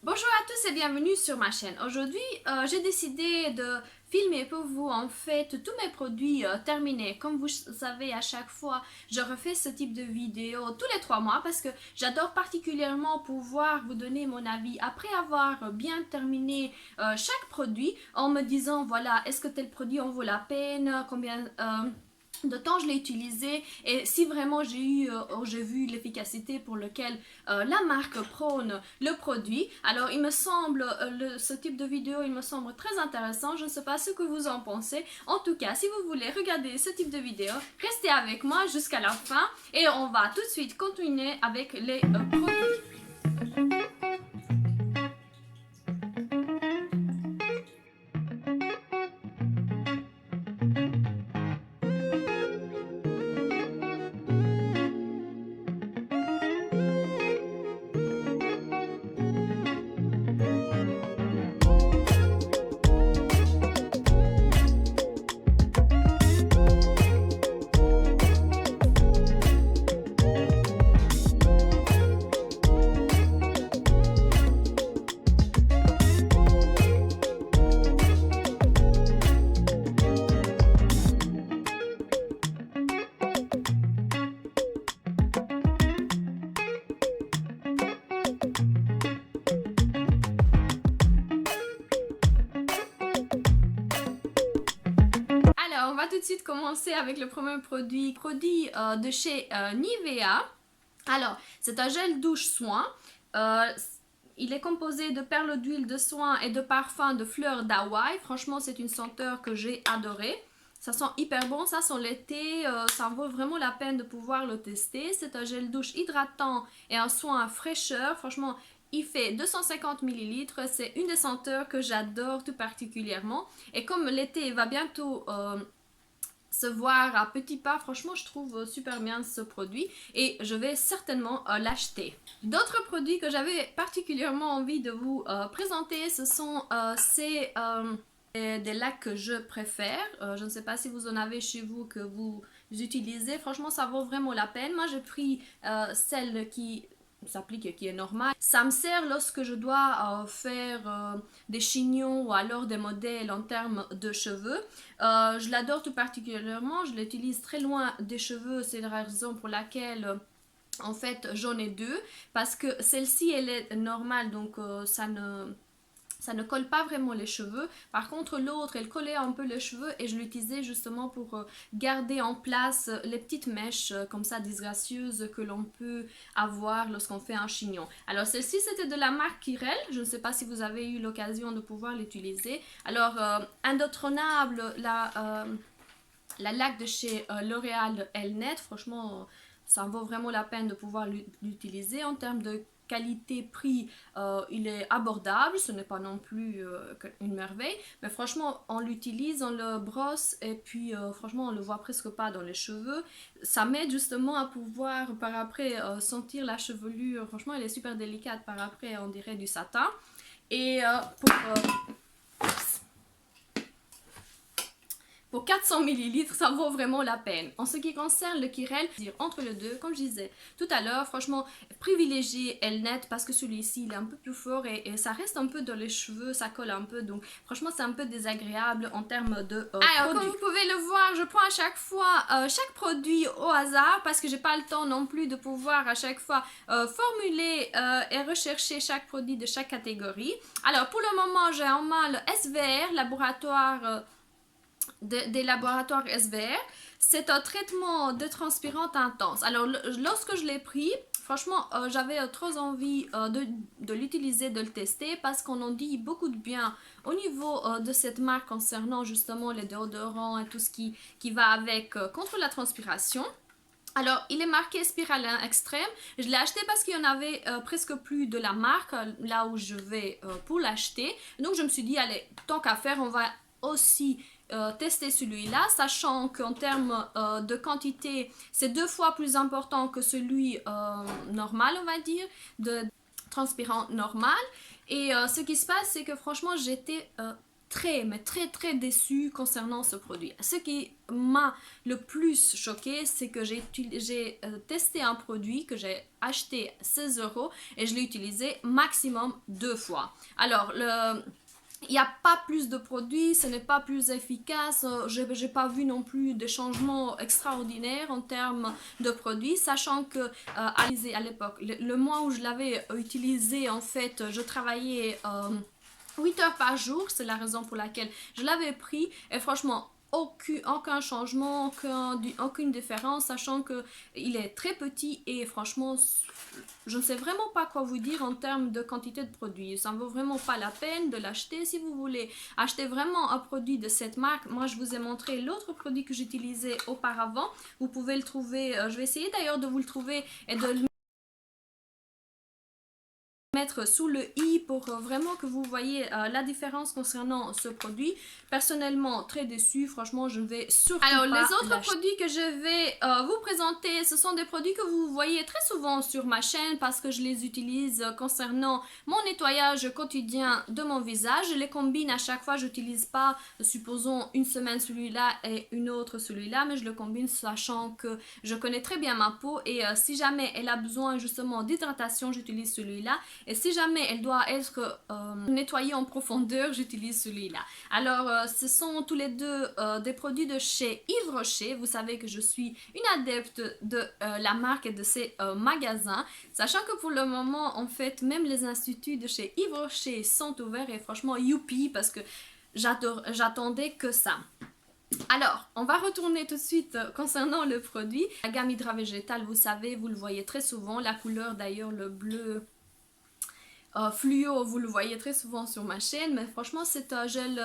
Bonjour à tous et bienvenue sur ma chaîne. Aujourd'hui, j'ai décidé de filmer pour vous en fait tous mes produits terminés. Comme vous savez, à chaque fois, je refais ce type de vidéo tous les 3 mois parce que j'adore particulièrement pouvoir vous donner mon avis après avoir bien terminé chaque produit en me disant voilà, est-ce que tel produit en vaut la peine, combien de temps je l'ai utilisé et si vraiment j'ai vu l'efficacité pour lequel la marque prône le produit. Alors il me semble ce type de vidéo il me semble très intéressant. Je ne sais pas ce que vous en pensez. En tout cas, si vous voulez regarder ce type de vidéo, restez avec moi jusqu'à la fin et on va tout de suite continuer avec les produits. Alors, on va tout de suite commencer avec le premier produit de chez Nivea. Alors, c'est un gel douche soin. Euh, il est composé de perles d'huile de soin et de parfums de fleurs d'Hawaï. Franchement, c'est une senteur que j'ai adorée. Ça sent hyper bon, ça sent l'été, ça vaut vraiment la peine de pouvoir le tester. C'est un gel douche hydratant et un soin fraîcheur. Franchement, il fait 250 ml. C'est une des senteurs que j'adore tout particulièrement. Et comme l'été va bientôt se voir à petits pas, franchement je trouve super bien ce produit et je vais certainement l'acheter. D'autres produits que j'avais particulièrement envie de vous présenter, ce sont des lacs que je préfère. Je ne sais pas si vous en avez chez vous que vous utilisez. Franchement, ça vaut vraiment la peine. Moi, j'ai pris celle qui s'applique, qui est normale. Ça me sert lorsque je dois faire des chignons ou alors des modèles en termes de cheveux. Je l'adore tout particulièrement. Je l'utilise très loin des cheveux. C'est la raison pour laquelle en fait j'en ai deux, parce que celle-ci elle est normale, donc ça ne colle pas vraiment les cheveux. Par contre, l'autre, elle collait un peu les cheveux et je l'utilisais justement pour garder en place les petites mèches comme ça disgracieuses que l'on peut avoir lorsqu'on fait un chignon. Alors, celle-ci, c'était de la marque Kirel. Je ne sais pas si vous avez eu l'occasion de pouvoir l'utiliser. Alors, indétrônable, la laque de chez L'Oréal Elnet, franchement, ça en vaut vraiment la peine de pouvoir l'utiliser. En termes de qualité-prix, il est abordable, ce n'est pas non plus une merveille, mais franchement, on l'utilise, on le brosse et puis franchement, on le voit presque pas dans les cheveux. Ça m'aide justement à pouvoir par après sentir la chevelure. Franchement, elle est super délicate par après, on dirait du satin. Et pour 400 ml, ça vaut vraiment la peine. En ce qui concerne le Kirel, entre les deux, comme je disais tout à l'heure, franchement, privilégiez Elnet parce que celui-ci, il est un peu plus fort et ça reste un peu dans les cheveux, ça colle un peu, donc franchement, c'est un peu désagréable en termes de alors, produit. Comme vous pouvez le voir, je prends à chaque fois chaque produit au hasard parce que j'ai pas le temps non plus de pouvoir à chaque fois formuler et rechercher chaque produit de chaque catégorie. Alors, pour le moment, j'ai en main le SVR, laboratoire des laboratoires SVR. C'est un traitement détranspirant intense. Alors, lorsque je l'ai pris, franchement, j'avais trop envie de l'utiliser, de le tester, parce qu'on en dit beaucoup de bien au niveau de cette marque concernant justement les déodorants et tout ce qui va avec contre la transpiration. Alors, il est marqué spiralin extrême. Je l'ai acheté parce qu'il y en avait presque plus de la marque, là où je vais pour l'acheter. Donc, je me suis dit, allez, tant qu'à faire, on va aussi tester celui-là, sachant qu'en termes de quantité, c'est 2 fois plus important que celui normal, on va dire, de transpirant normal. Et ce qui se passe, c'est que franchement, j'étais très, mais très déçue concernant ce produit. Ce qui m'a le plus choqué, c'est que j'ai testé un produit que j'ai acheté 16 € et je l'ai utilisé maximum 2 fois. Alors, il n'y a pas plus de produits, ce n'est pas plus efficace, je n'ai pas vu non plus de changements extraordinaires en termes de produits, sachant que à l'époque, le mois où je l'avais utilisé, en fait, je travaillais 8 heures par jour, c'est la raison pour laquelle je l'avais pris, et franchement, aucun changement, aucune différence, sachant que il est très petit et franchement, je ne sais vraiment pas quoi vous dire en termes de quantité de produits. Ça ne vaut vraiment pas la peine de l'acheter. Si vous voulez acheter vraiment un produit de cette marque, moi je vous ai montré l'autre produit que j'utilisais auparavant. Vous pouvez le trouver, je vais essayer d'ailleurs de vous le trouver et de le mettre sous le i pour vraiment que vous voyez la différence concernant ce produit. Personnellement, très déçue, franchement, je ne vais surtout pas l'acheter. Alors, les autres produits que je vais vous présenter, ce sont des produits que vous voyez très souvent sur ma chaîne parce que je les utilise concernant mon nettoyage quotidien de mon visage. Je les combine à chaque fois, je n'utilise pas, supposons, une semaine celui-là et une autre celui-là, mais je le combine sachant que je connais très bien ma peau et si jamais elle a besoin justement d'hydratation, j'utilise celui-là. Et si jamais elle doit être nettoyée en profondeur, j'utilise celui-là. Alors, ce sont tous les deux des produits de chez Yves Rocher. Vous savez que je suis une adepte de la marque et de ses magasins. Sachant que pour le moment, en fait, même les instituts de chez Yves Rocher sont ouverts et franchement, youpi, parce que j'attendais que ça. Alors, on va retourner tout de suite concernant le produit. La gamme Hydra Végétal, vous savez, vous le voyez très souvent. La couleur d'ailleurs, le bleu fluo, vous le voyez très souvent sur ma chaîne, mais franchement c'est un gel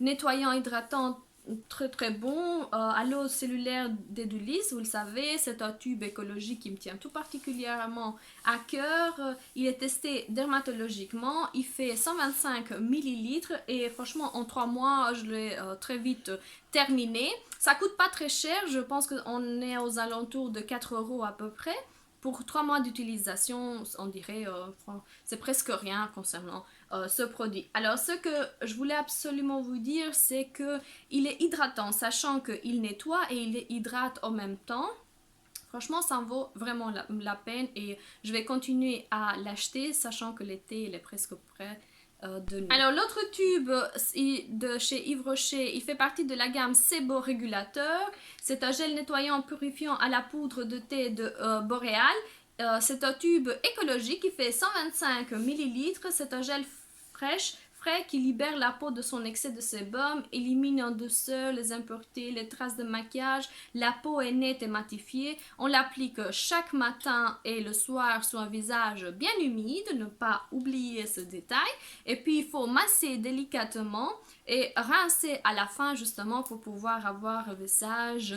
nettoyant hydratant très bon, à l'eau cellulaire d'Edulis, vous le savez, c'est un tube écologique qui me tient tout particulièrement à cœur. Il est testé dermatologiquement, il fait 125 ml et franchement en 3 mois je l'ai très vite terminé. Ça coûte pas très cher, je pense qu'on est aux alentours de 4 € à peu près. Pour 3 mois d'utilisation, on dirait, c'est presque rien concernant ce produit. Alors, ce que je voulais absolument vous dire, c'est que il est hydratant, sachant qu'il nettoie et il hydrate en même temps. Franchement, ça en vaut vraiment la peine et je vais continuer à l'acheter, sachant que l'été, il est presque prêt. Alors l'autre tube de chez Yves Rocher, il fait partie de la gamme Sebo Régulateur. C'est un gel nettoyant purifiant à la poudre de thé de Boréal. C'est un tube écologique qui fait 125 ml. C'est un gel frais qui libère la peau de son excès de sébum, élimine en douceur les impuretés, les traces de maquillage. La peau est nette et matifiée. On l'applique chaque matin et le soir sur un visage bien humide, ne pas oublier ce détail. Et puis il faut masser délicatement et rincer à la fin justement pour pouvoir avoir un visage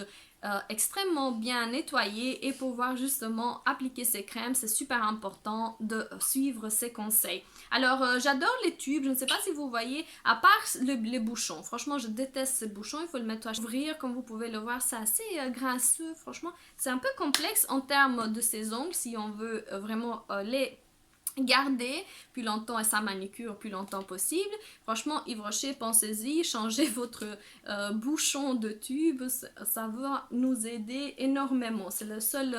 extrêmement bien nettoyé et pouvoir justement appliquer ces crèmes. C'est super important de suivre ces conseils. Alors j'adore les tubes, je ne sais pas si vous voyez, à part les bouchons. Franchement je déteste ces bouchons, il faut le mettre à ouvrir comme vous pouvez le voir, c'est assez grinçeux. Franchement c'est un peu complexe en termes de ses ongles si on veut vraiment les garder plus longtemps et sa manicure plus longtemps possible. Franchement, Yves Rocher, pensez-y, changez votre bouchon de tube, ça va nous aider énormément. C'est le seul,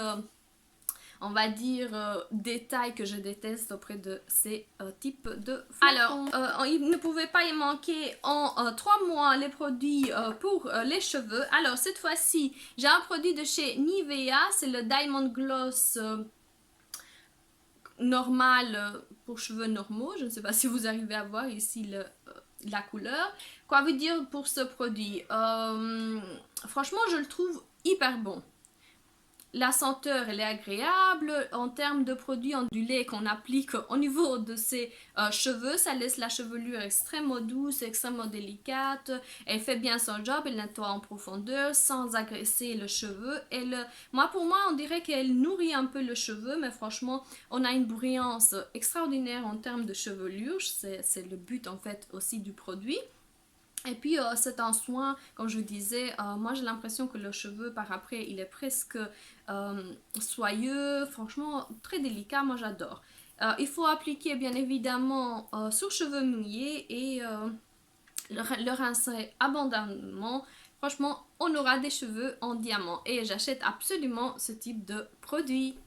on va dire, détail que je déteste auprès de ces types de flacons. Alors, il ne pouvait pas y manquer en 3 mois les produits pour les cheveux. Alors, cette fois-ci, j'ai un produit de chez Nivea, c'est le Diamond Gloss normal pour cheveux normaux. Je ne sais pas si vous arrivez à voir ici la couleur. Quoi vous dire pour ce produit? Franchement, je le trouve hyper bon. La senteur, elle est agréable. En termes de produits ondulés qu'on applique au niveau de ses cheveux, ça laisse la chevelure extrêmement douce, extrêmement délicate. Elle fait bien son job, elle nettoie en profondeur sans agresser le cheveu. Pour moi, on dirait qu'elle nourrit un peu le cheveu, mais franchement, on a une brillance extraordinaire en termes de chevelure. C'est le but en fait aussi du produit. Et puis c'est un soin, comme je vous disais, moi j'ai l'impression que le cheveu par après il est presque soyeux, franchement très délicat, moi j'adore. Il faut appliquer bien évidemment sur cheveux mouillés et le rincer abondamment. Franchement, on aura des cheveux en diamant et j'achète absolument ce type de produit.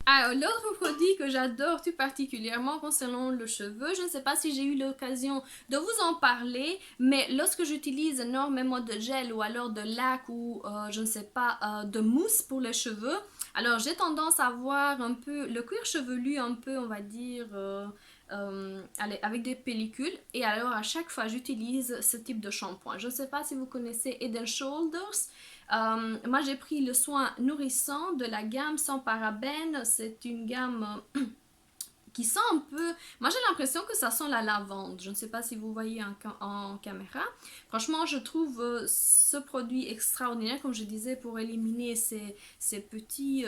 Alors, l'autre produit que j'adore tout particulièrement concernant le cheveu, je ne sais pas si j'ai eu l'occasion de vous en parler, mais lorsque j'utilise énormément de gel ou alors de lac ou je ne sais pas, de mousse pour les cheveux, alors j'ai tendance à avoir un peu le cuir chevelu un peu, on va dire, allez, avec des pellicules. Et alors à chaque fois j'utilise ce type de shampoing. Je ne sais pas si vous connaissez Head and Shoulders. Moi j'ai pris le soin nourrissant de la gamme sans parabènes. C'est une gamme qui sent un peu... Moi j'ai l'impression que ça sent la lavande. Je ne sais pas si vous voyez en caméra. Franchement je trouve ce produit extraordinaire, comme je disais, pour éliminer ces petits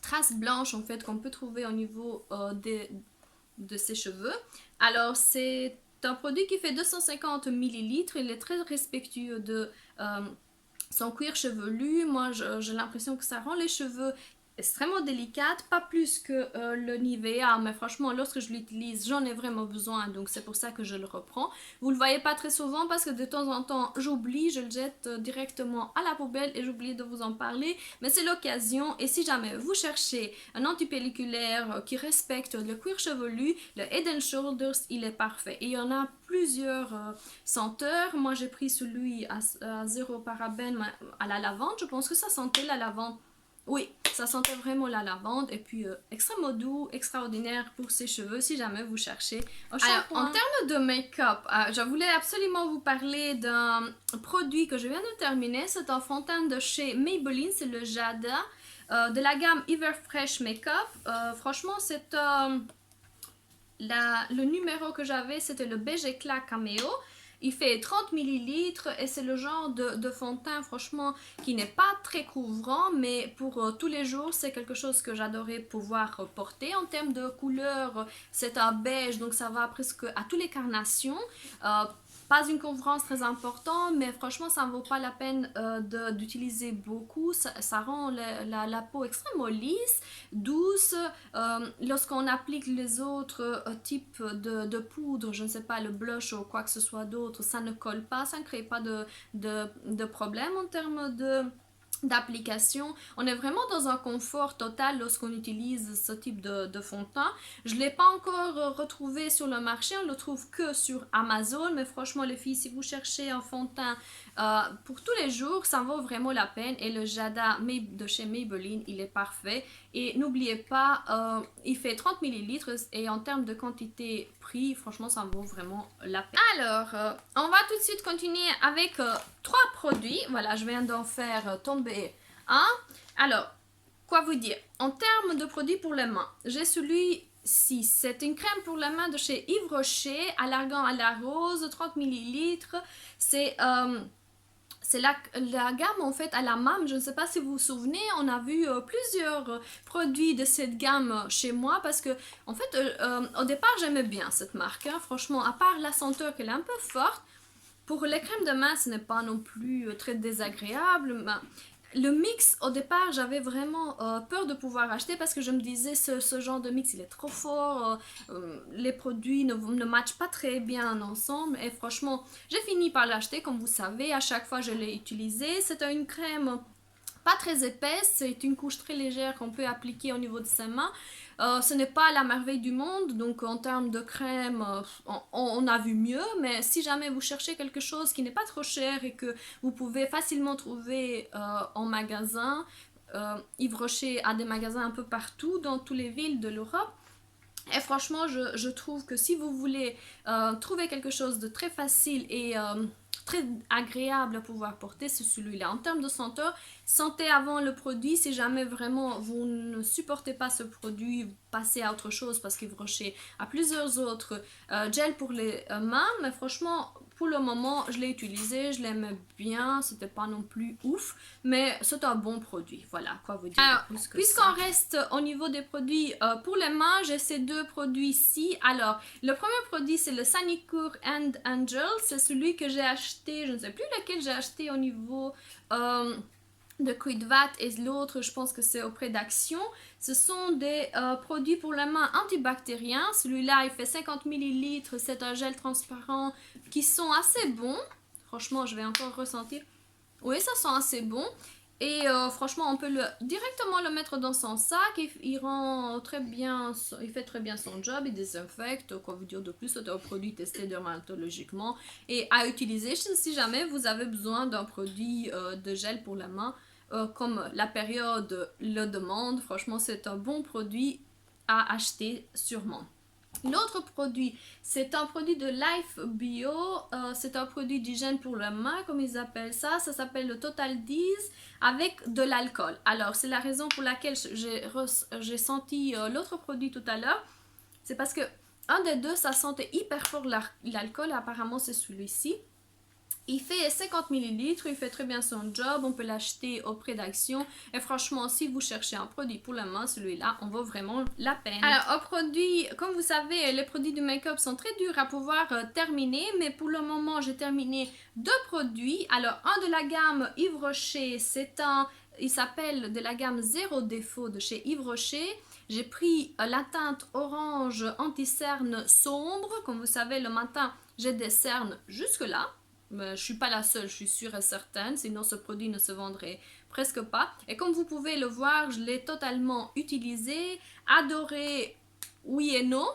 traces blanches en fait qu'on peut trouver au niveau de ses cheveux. Alors c'est un produit qui fait 250 millilitres. Il est très respectueux de son cuir chevelu. Moi j'ai l'impression que ça rend les cheveux extrêmement délicate, pas plus que le Nivea, mais franchement lorsque je l'utilise j'en ai vraiment besoin, donc c'est pour ça que je le reprends. Vous le voyez pas très souvent parce que de temps en temps j'oublie, je le jette directement à la poubelle et j'oublie de vous en parler, mais c'est l'occasion. Et si jamais vous cherchez un antipelliculaire qui respecte le cuir chevelu, le Head and Shoulders il est parfait. Et il y en a plusieurs senteurs. Moi j'ai pris celui à zéro parabène à la lavande, je pense que ça sentait la lavande. Oui, ça sentait vraiment la lavande et puis extrêmement doux, extraordinaire pour ses cheveux si jamais vous cherchez un shampoing. Alors, en termes de make-up, je voulais absolument vous parler d'un produit que je viens de terminer. C'est un fond de teint de chez Maybelline, c'est le Jada de la gamme Everfresh Makeup. Franchement, c'est le numéro que j'avais, c'était le beige éclat caméo. Il fait 30 millilitres et c'est le genre de fond de teint franchement qui n'est pas très couvrant, mais pour tous les jours c'est quelque chose que j'adorais pouvoir porter. En termes de couleur, c'est un beige, donc ça va presque à toutes les carnations. Pas une couvrance très importante, mais franchement ça ne vaut pas la peine d'utiliser beaucoup. Ça rend la peau extrêmement lisse, douce. Lorsqu'on applique les autres types de poudre, je ne sais pas, le blush ou quoi que ce soit d'autre, ça ne colle pas, ça ne crée pas de problème en termes d'application. On est vraiment dans un confort total lorsqu'on utilise ce type de fond de teint. Je ne l'ai pas encore retrouvé sur le marché, on le trouve que sur Amazon, mais franchement les filles, si vous cherchez un fond de teint pour tous les jours, ça vaut vraiment la peine. Et le Jada de chez Maybelline, il est parfait. Et n'oubliez pas, il fait 30 millilitres et en termes de quantité prix, franchement ça vaut vraiment la peine. Alors, on va tout de suite continuer avec 3 produits. Voilà, je viens d'en faire tomber un. Alors, quoi vous dire? En termes de produits pour les mains, j'ai celui-ci. C'est une crème pour les mains de chez Yves Rocher, à l'argan à la rose, 30 millilitres. C'est la gamme en fait à la MAM. Je ne sais pas si vous vous souvenez, on a vu plusieurs produits de cette gamme chez moi parce que en fait au départ j'aimais bien cette marque, hein. Franchement, à part la senteur qu'elle est un peu forte, pour les crèmes de main ce n'est pas non plus très désagréable. Mais le mix, au départ, j'avais vraiment peur de pouvoir acheter parce que je me disais ce genre de mix il est trop fort, les produits ne matchent pas très bien ensemble. Et franchement, j'ai fini par l'acheter. Comme vous savez, à chaque fois je l'ai utilisé. C'est une crème pas très épaisse, c'est une couche très légère qu'on peut appliquer au niveau de ses mains. Ce n'est pas la merveille du monde, donc en termes de crème, on a vu mieux, mais si jamais vous cherchez quelque chose qui n'est pas trop cher et que vous pouvez facilement trouver en magasin, Yves Rocher a des magasins un peu partout dans toutes les villes de l'Europe. Et franchement, je trouve que si vous voulez trouver quelque chose de très facile et très agréable à pouvoir porter, c'est celui-là. En termes de senteur, sentez avant le produit. Si jamais vraiment vous ne supportez pas ce produit, passez à autre chose parce qu'Yves Rocher a plusieurs autres gels pour les mains. Mais franchement, pour le moment, je l'ai utilisé, je l'aimais bien, c'était pas non plus ouf, mais c'est un bon produit. Voilà, quoi vous dire. Alors, puisqu'on reste au niveau des produits pour les mains, j'ai ces 2 produits-ci. Alors, le premier produit, c'est le Sanicure and Angel. C'est celui que j'ai acheté, je ne sais plus lequel j'ai acheté au niveau de Kruidvat et l'autre, je pense que c'est auprès d'Action. Ce sont des produits pour la main antibactériens. Celui-là, il fait 50 millilitres. C'est un gel transparent qui sont assez bons. Franchement, je vais encore ressentir. Oui, ça sent assez bon. Et franchement, on peut directement le mettre dans son sac. Il rend très bien, il fait très bien son job. Il désinfecte. Quoi vous dire de plus? C'est un produit testé dermatologiquement et à utiliser si jamais vous avez besoin d'un produit de gel pour la main, comme la période le demande. Franchement, c'est un bon produit à acheter sûrement. L'autre produit, c'est un produit de Life Bio, c'est un produit d'hygiène pour la main, comme ils appellent ça. Ça s'appelle le Total 10 avec de l'alcool. Alors, c'est la raison pour laquelle j'ai senti l'autre produit tout à l'heure. C'est parce que un des deux, ça sentait hyper fort l'alcool. Apparemment, c'est celui-ci. Il fait 50 millilitres, il fait très bien son job, on peut l'acheter auprès d'Action. Et franchement, si vous cherchez un produit pour la main, celui-là, on vaut vraiment la peine. Alors, un produit, comme vous savez, les produits du make-up sont très durs à pouvoir terminer. Mais pour le moment, j'ai terminé 2 produits. Alors, un de la gamme Yves Rocher, il s'appelle de la gamme Zéro Défaut de chez Yves Rocher. J'ai pris la teinte orange anti-cerne sombre. Comme vous savez, le matin, j'ai des cernes jusque-là. Mais je suis pas la seule, je suis sûre et certaine, sinon ce produit ne se vendrait presque pas. Et comme vous pouvez le voir, je l'ai totalement utilisé, adoré, oui et non.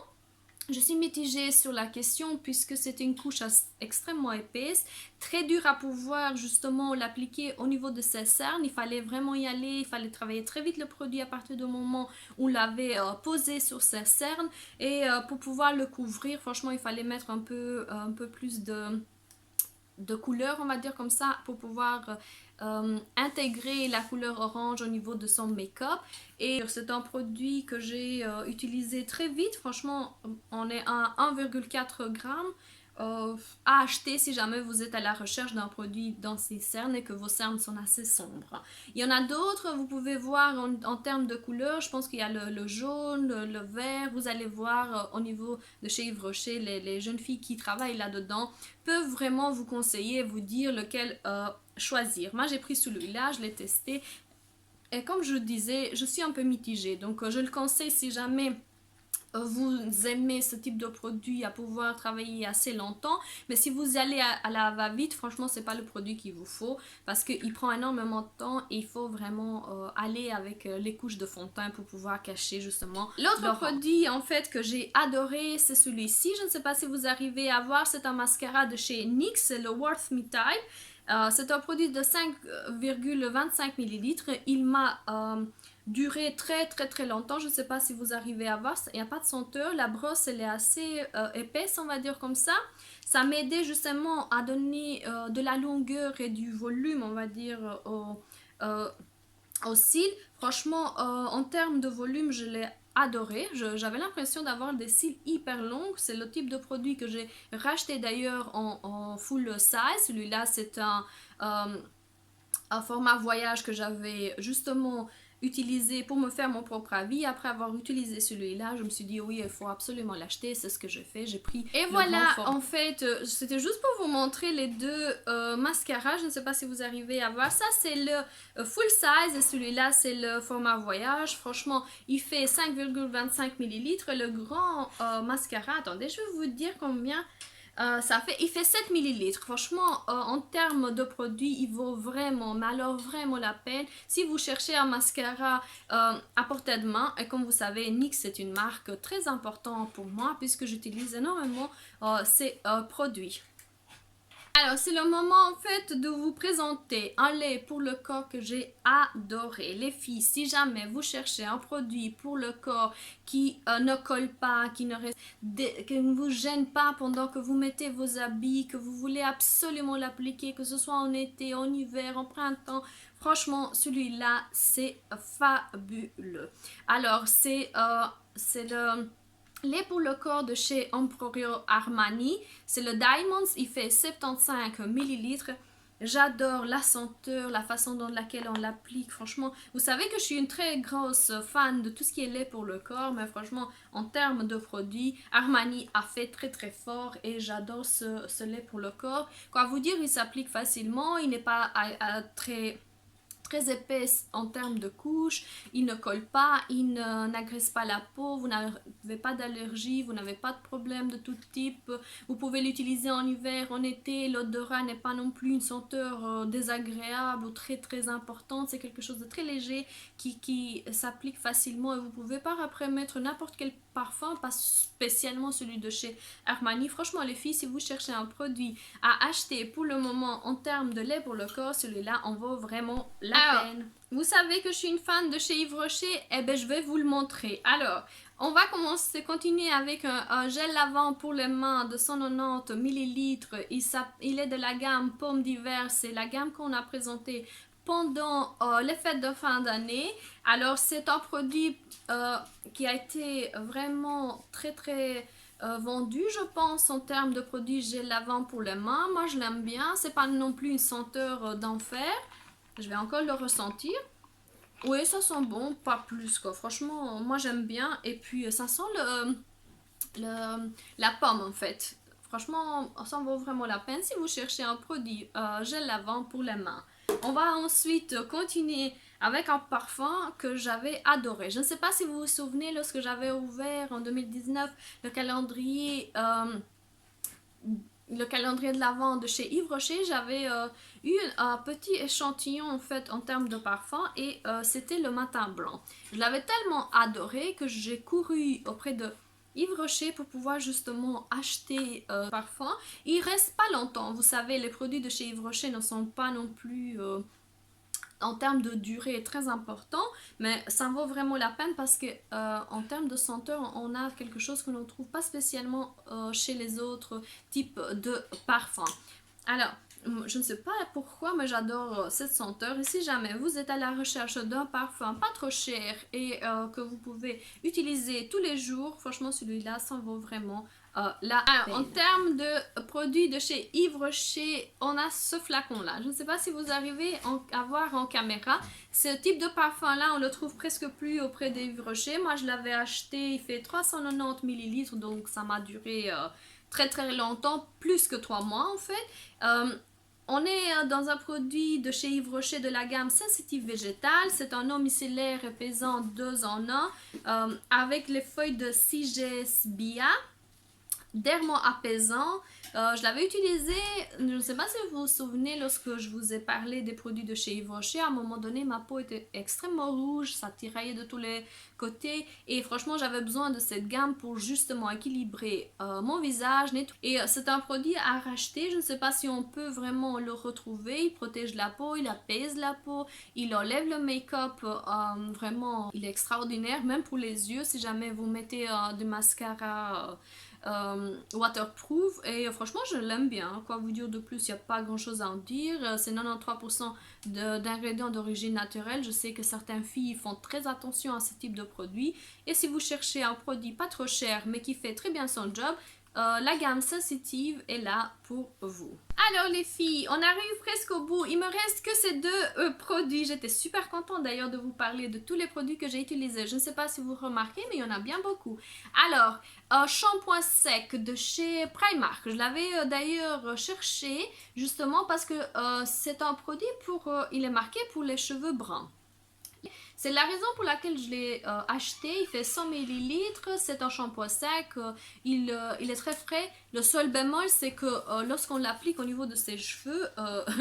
Je suis mitigée sur la question puisque c'est une couche extrêmement épaisse, très dur à pouvoir justement l'appliquer au niveau de ses cernes. Il fallait vraiment y aller, il fallait travailler très vite le produit à partir du moment où on l'avait posé sur ses cernes. Et pour pouvoir le couvrir, franchement, il fallait mettre un peu plus de couleur, on va dire comme ça, pour pouvoir intégrer la couleur orange au niveau de son make-up. Et c'est un produit que j'ai utilisé très vite. Franchement, on est à 1,4 g à acheter si jamais vous êtes à la recherche d'un produit dans ces cernes et que vos cernes sont assez sombres. Il y en a d'autres, vous pouvez voir en termes de couleurs. Je pense qu'il y a le jaune, le vert. Vous allez voir au niveau de chez Yves Rocher, les jeunes filles qui travaillent là-dedans peuvent vraiment vous conseiller, vous dire lequel choisir. Moi, j'ai pris celui-là, je l'ai testé. Et comme je disais, je suis un peu mitigée. Donc, je le conseille si jamais vous aimez ce type de produit à pouvoir travailler assez longtemps. Mais si vous allez à la va-vite, franchement, c'est pas le produit qu'il vous faut parce qu'il prend énormément de temps et il faut vraiment aller avec les couches de fond de teint pour pouvoir cacher justement. L'autre produit en fait que j'ai adoré, c'est celui-ci. Je ne sais pas si vous arrivez à voir, c'est un mascara de chez NYX, c'est le Worth Me Type. C'est un produit de 5,25 millilitres. Il m'a duré très très très longtemps. Je ne sais pas si vous arrivez à voir, il n'y a pas de senteur. La brosse elle est assez épaisse, on va dire comme ça. Ça m'aidait justement à donner de la longueur et du volume, on va dire, au cils. Franchement, en termes de volume, je l'ai adoré. J'avais l'impression d'avoir des cils hyper longs. C'est le type de produit que j'ai racheté d'ailleurs en full size. Celui-là, c'est un format voyage que j'avais justement utilisé pour me faire mon propre avis. Après avoir utilisé celui-là, je me suis dit oui, il faut absolument l'acheter. C'est ce que j'ai fait, j'ai pris. Et voilà, en fait, c'était juste pour vous montrer les deux mascaras. Je ne sais pas si vous arrivez à voir. Ça, c'est le full size et celui-là, c'est le format voyage. Franchement, il fait 5,25 millilitres. Le grand mascara, attendez, je vais vous dire combien il fait 7 millilitres. Franchement, en termes de produit, il vaut vraiment, mais alors vraiment la peine. Si vous cherchez un mascara à portée de main, et comme vous savez, NYX c'est une marque très importante pour moi puisque j'utilise énormément ces produits. Alors, c'est le moment en fait de vous présenter un lait pour le corps que j'ai adoré. Les filles, si jamais vous cherchez un produit pour le corps qui ne colle pas, qui ne vous gêne pas pendant que vous mettez vos habits, que vous voulez absolument l'appliquer, que ce soit en été, en hiver, en printemps, franchement, celui-là, c'est fabuleux. Alors, c'est le lait pour le corps de chez Emporio Armani, c'est le Diamonds, il fait 75 millilitres. J'adore la senteur, la façon dont laquelle on l'applique. Franchement, vous savez que je suis une très grosse fan de tout ce qui est lait pour le corps, mais franchement, en termes de produits, Armani a fait très très fort et j'adore ce lait pour le corps. Quoi vous dire, il s'applique facilement, il n'est pas très très épaisse en termes de couche, il ne colle pas, il n'agresse pas la peau, vous n'avez pas d'allergie, vous n'avez pas de problème de tout type, vous pouvez l'utiliser en hiver, en été, l'odorat n'est pas non plus une senteur désagréable ou très importante, c'est quelque chose de très léger qui s'applique facilement et vous pouvez par après mettre n'importe quel parfum, pas spécialement celui de chez Armani. Franchement les filles, si vous cherchez un produit à acheter pour le moment en termes de lait pour le corps, celui-là en vaut vraiment la peine. Vous savez que je suis une fan de chez Yves Rocher, et ben je vais vous le montrer. Alors, on va continuer avec un gel lavant pour les mains de 190 ml. Il est de la gamme Pomme d'hiver, c'est la gamme qu'on a présentée pendant les fêtes de fin d'année. Alors c'est un produit qui a été vraiment très vendu, je pense, en termes de produits gel lavant pour les mains. Moi je l'aime bien, c'est pas non plus une senteur d'enfer. Je vais encore le ressentir. Oui, ça sent bon, pas plus quoi. Franchement, moi j'aime bien. Et puis ça sent la pomme en fait. Franchement, ça en vaut vraiment la peine si vous cherchez un produit gel lavant pour les mains. On va ensuite continuer avec un parfum que j'avais adoré. Je ne sais pas si vous vous souvenez, lorsque j'avais ouvert en 2019 le calendrier de l'Avent de chez Yves Rocher, j'avais eu un petit échantillon en fait en termes de parfum et c'était le matin blanc. Je l'avais tellement adoré que j'ai couru auprès de Yves Rocher pour pouvoir justement acheter parfum. Il reste pas longtemps, vous savez, les produits de chez Yves Rocher ne sont pas non plus en termes de durée très important, mais ça vaut vraiment la peine parce que en termes de senteur, on a quelque chose que l'on ne trouve pas spécialement chez les autres types de parfums. Alors, je ne sais pas pourquoi, mais j'adore cette senteur. Et si jamais vous êtes à la recherche d'un parfum pas trop cher et que vous pouvez utiliser tous les jours, franchement celui-là, ça vaut vraiment la peine. En termes de produits de chez Yves Rocher, on a ce flacon-là. Je ne sais pas si vous arrivez à voir en caméra. Ce type de parfum-là, on le trouve presque plus auprès d'Yves Rocher. Moi, je l'avais acheté, il fait 390 ml, donc ça m'a duré très longtemps, plus que 3 mois en fait. On est dans un produit de chez Yves Rocher de la gamme Sensitive Végétale. C'est un eau micellaire et pesant 2 en 1 avec les feuilles de Sigesbia, dermo apaisant. Je l'avais utilisé, je ne sais pas si vous vous souvenez, lorsque je vous ai parlé des produits de chez Yves Rocher, à un moment donné ma peau était extrêmement rouge, ça tiraillait de tous les côtés et franchement j'avais besoin de cette gamme pour justement équilibrer mon visage. Et c'est un produit à racheter, je ne sais pas si on peut vraiment le retrouver. Il protège la peau, il apaise la peau, il enlève le make-up, vraiment il est extraordinaire, même pour les yeux si jamais vous mettez du mascara waterproof. Et franchement je l'aime bien, quoi vous dire de plus, il n'y a pas grand chose à en dire. C'est 93% d'ingrédients d'origine naturelle. Je sais que certaines filles font très attention à ce type de produit et si vous cherchez un produit pas trop cher mais qui fait très bien son job, la gamme Sensitive est là pour vous. Alors les filles, on arrive presque au bout. Il me reste que ces deux produits. J'étais super contente d'ailleurs de vous parler de tous les produits que j'ai utilisés. Je ne sais pas si vous remarquez, mais il y en a bien beaucoup. Alors, shampoing sec de chez Primark. Je l'avais d'ailleurs cherché justement parce que c'est un produit il est marqué pour les cheveux bruns. C'est la raison pour laquelle je l'ai acheté. Il fait 100 ml, c'est un shampoing sec, il est très frais. Le seul bémol, c'est que lorsqu'on l'applique au niveau de ses cheveux,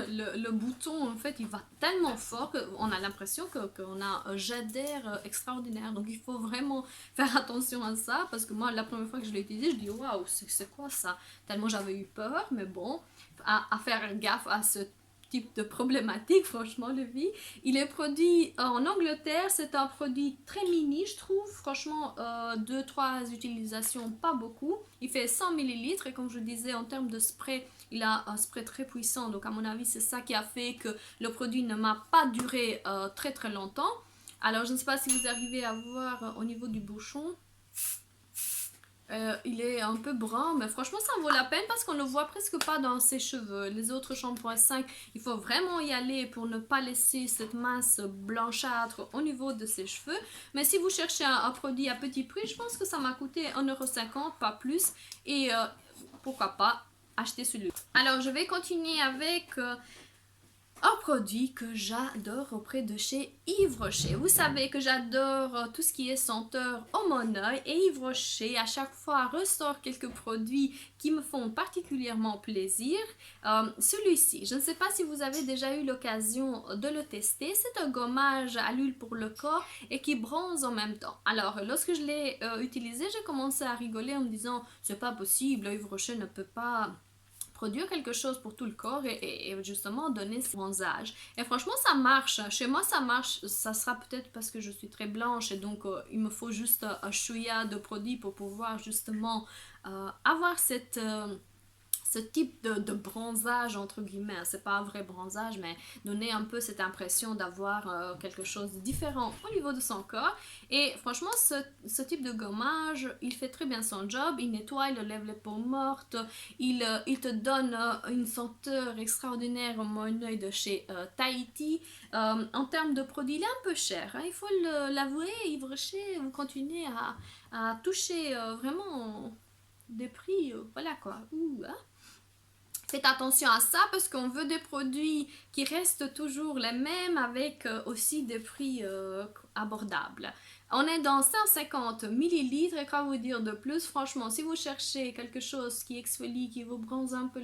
le bouton, en fait, il va tellement fort qu'on a l'impression qu'on a un jet d'air extraordinaire. Donc, il faut vraiment faire attention à ça, parce que moi, la première fois que je l'ai utilisé, je dis waouh, c'est quoi ça? Tellement j'avais eu peur, mais bon, à faire gaffe à ce type de problématique, franchement, le vie. Il est produit en Angleterre, c'est un produit très mini, je trouve, franchement, 2-3 utilisations, pas beaucoup. Il fait 100 ml et comme je disais, en termes de spray, il a un spray très puissant, donc à mon avis, c'est ça qui a fait que le produit ne m'a pas duré très longtemps. Alors, je ne sais pas si vous arrivez à voir au niveau du bouchon. Il est un peu brun, mais franchement ça vaut la peine parce qu'on ne le voit presque pas dans ses cheveux. Les autres shampoings 5, il faut vraiment y aller pour ne pas laisser cette masse blanchâtre au niveau de ses cheveux. Mais si vous cherchez un produit à petit prix, je pense que ça m'a coûté 1,50 €, pas plus. Et pourquoi pas acheter celui-là. Alors je vais continuer avec un produit que j'adore auprès de chez Yves Rocher. Vous savez que j'adore tout ce qui est senteur au mon œil et Yves Rocher à chaque fois ressort quelques produits qui me font particulièrement plaisir. Celui-ci, je ne sais pas si vous avez déjà eu l'occasion de le tester, c'est un gommage à l'huile pour le corps et qui bronze en même temps. Alors lorsque je l'ai utilisé, j'ai commencé à rigoler en me disant c'est pas possible, Yves Rocher ne peut pas produire quelque chose pour tout le corps et justement donner ce bronzage. Et franchement, ça marche. Chez moi, ça marche. Ça sera peut-être parce que je suis très blanche et donc il me faut juste un chouïa de produit pour pouvoir justement avoir ce type de bronzage entre guillemets, c'est pas un vrai bronzage mais donner un peu cette impression d'avoir quelque chose de différent au niveau de son corps. Et franchement ce type de gommage il fait très bien son job, il nettoie, il lève les peaux mortes, il te donne une senteur extraordinaire au mon œil de chez Tahiti. En termes de produit il est un peu cher, hein, il faut l'avouer. Yves Rocher, vous continuez à toucher vraiment des prix, voilà quoi. Ouh, hein. Faites attention à ça parce qu'on veut des produits qui restent toujours les mêmes avec aussi des prix abordables. On est dans 150 millilitres et quoi vous dire de plus, franchement, si vous cherchez quelque chose qui exfolie, qui vous bronze un peu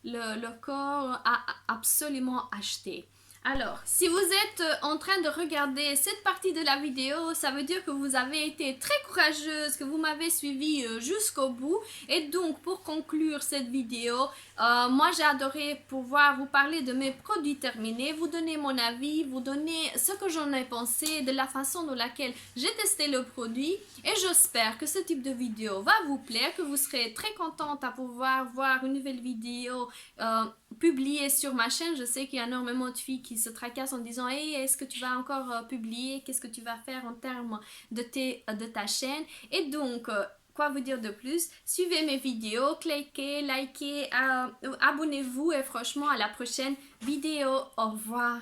le corps, à absolument acheter. Alors, si vous êtes en train de regarder cette partie de la vidéo, ça veut dire que vous avez été très courageuse, que vous m'avez suivi jusqu'au bout. Et donc, pour conclure cette vidéo, moi j'ai adoré pouvoir vous parler de mes produits terminés, vous donner mon avis, vous donner ce que j'en ai pensé, de la façon dans laquelle j'ai testé le produit. Et j'espère que ce type de vidéo va vous plaire, que vous serez très contente à pouvoir voir une nouvelle vidéo publiée sur ma chaîne. Je sais qu'il y a énormément de filles qui se tracassent en disant hey, est-ce que tu vas encore publier, qu'est-ce que tu vas faire en termes de ta chaîne. Et donc quoi vous dire de plus, suivez mes vidéos, cliquez, likez, abonnez-vous et franchement à la prochaine vidéo. Au revoir.